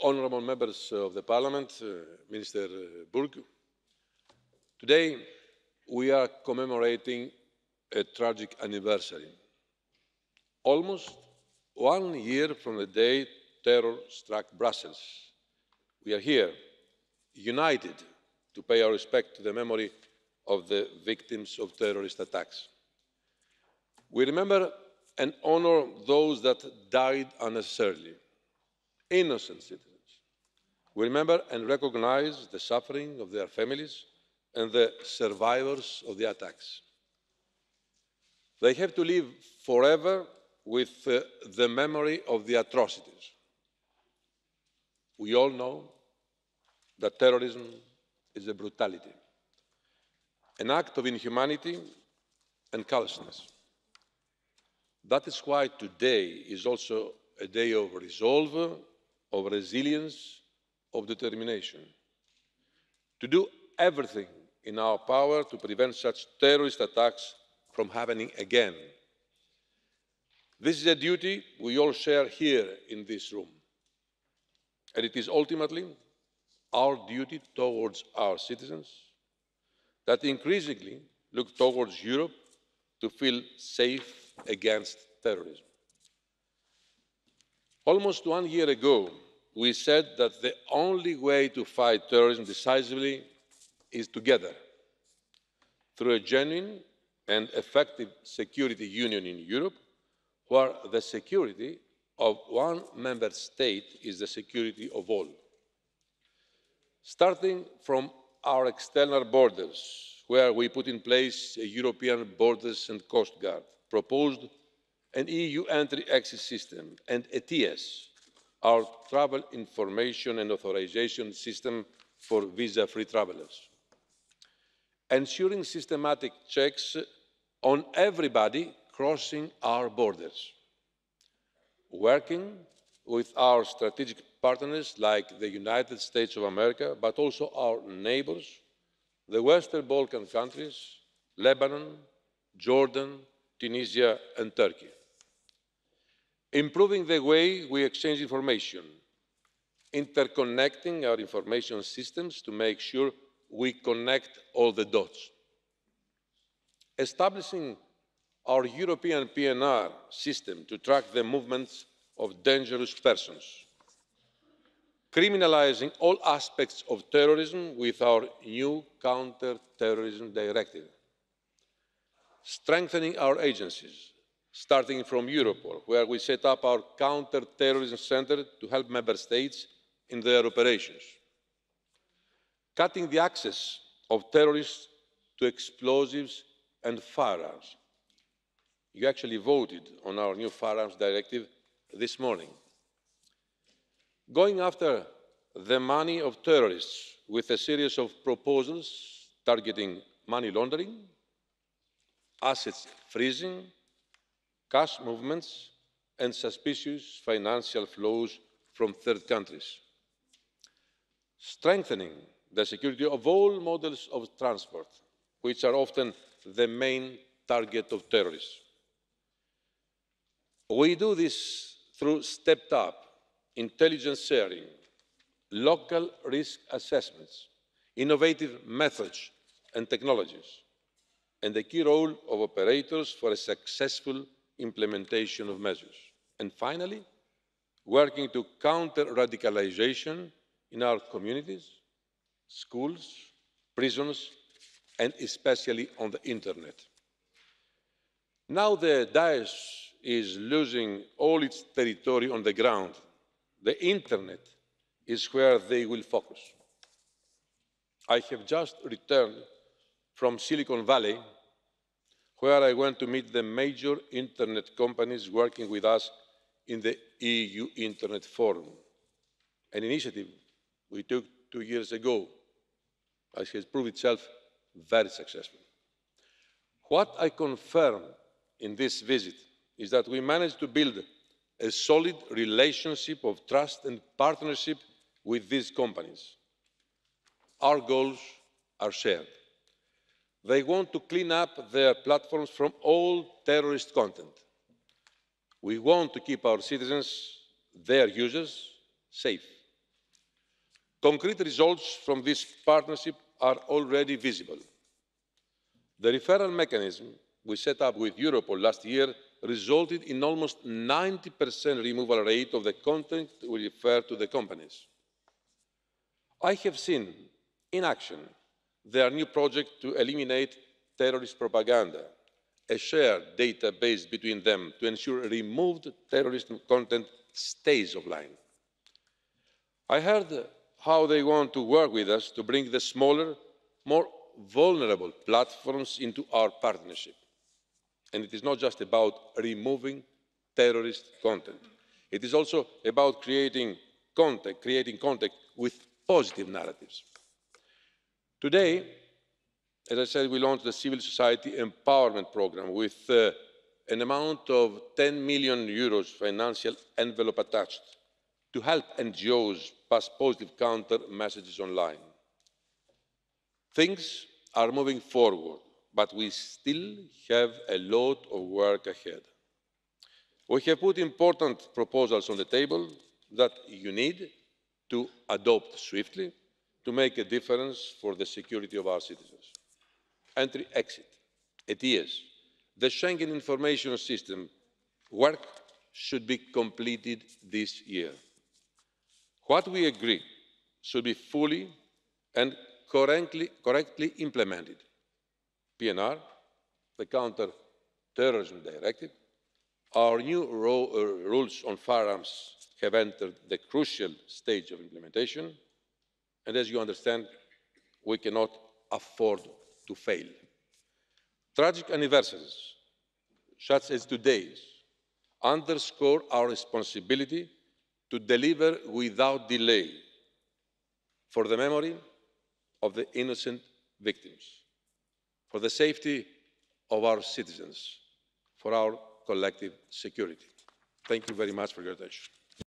Honourable members of the Parliament, Minister Burg, today we are commemorating a tragic anniversary. Almost 1 year from the day terror struck Brussels, we are here, united, to pay our respect to the memory of the victims of terrorist attacks. We remember and honour those that died unnecessarily, innocent citizens. We remember and recognise the suffering of their families and the survivors of the attacks. They have to live forever with the memory of the atrocities. We all know that terrorism is a brutality, an act of inhumanity and callousness. That is why today is also a day of resolve, of resilience, of determination, to do everything in our power to prevent such terrorist attacks from happening again. This is a duty we all share here in this room, and it is ultimately our duty towards our citizens that increasingly look towards Europe to feel safe against terrorism. Almost 1 year ago, we said that the only way to fight terrorism decisively is together, through a genuine and effective security union in Europe, where the security of one member state is the security of all. Starting from our external borders, where we put in place a European Borders and Coast Guard, proposed an EU entry-exit system, and ETIAS, our travel information and authorisation system for visa-free travellers, ensuring systematic checks on everybody crossing our borders, working with our strategic partners like the United States of America, but also our neighbours, the Western Balkan countries, Lebanon, Jordan, Tunisia and Turkey. Improving the way we exchange information, interconnecting our information systems to make sure we connect all the dots. Establishing our European PNR system to track the movements of dangerous persons. Criminalising all aspects of terrorism with our new counter-terrorism directive. Strengthening our agencies, starting from Europol, where we set up our counter-terrorism centre to help member states in their operations. Cutting the access of terrorists to explosives and firearms. You actually voted on our new firearms directive this morning. Going after the money of terrorists with a series of proposals targeting money laundering, assets freezing, cash movements and suspicious financial flows from third countries. Strengthening the security of all models of transport, which are often the main target of terrorists. We do this through stepped-up intelligence sharing, local risk assessments, innovative methods and technologies, and the key role of operators for a successful implementation of measures. And finally, working to counter radicalisation in our communities, schools, prisons, and especially on the internet. Now the Daesh is losing all its territory on the ground. The internet is where they will focus. I have just returned from Silicon Valley, where I went to meet the major internet companies working with us in the EU Internet Forum, an initiative we took 2 years ago, as has proved itself very successful. What I confirm in this visit is that we managed to build a solid relationship of trust and partnership with these companies. Our goals are shared. They want to clean up their platforms from all terrorist content. We want to keep our citizens, their users, safe. Concrete results from this partnership are already visible. The referral mechanism we set up with Europol last year resulted in almost 90% removal rate of the content we refer to the companies. I have seen in action their new project to eliminate terrorist propaganda, a shared database between them to ensure removed terrorist content stays offline. I heard how they want to work with us to bring the smaller, more vulnerable platforms into our partnership. And it is not just about removing terrorist content. It is also about creating contact with positive narratives. Today, as I said, we launched the Civil Society Empowerment Programme with an amount of €10 million financial envelope attached to help NGOs pass positive counter messages online. Things are moving forward, but we still have a lot of work ahead. We have put important proposals on the table that you need to adopt swiftly to make a difference for the security of our citizens. Entry-exit, ETIAS, the Schengen Information System work should be completed this year. What we agree should be fully and correctly implemented. PNR, the Counter-Terrorism Directive, our new rules on firearms have entered the crucial stage of implementation, and as you understand, we cannot afford to fail. Tragic anniversaries, such as today's, underscore our responsibility to deliver without delay for the memory of the innocent victims, for the safety of our citizens, for our collective security. Thank you very much for your attention.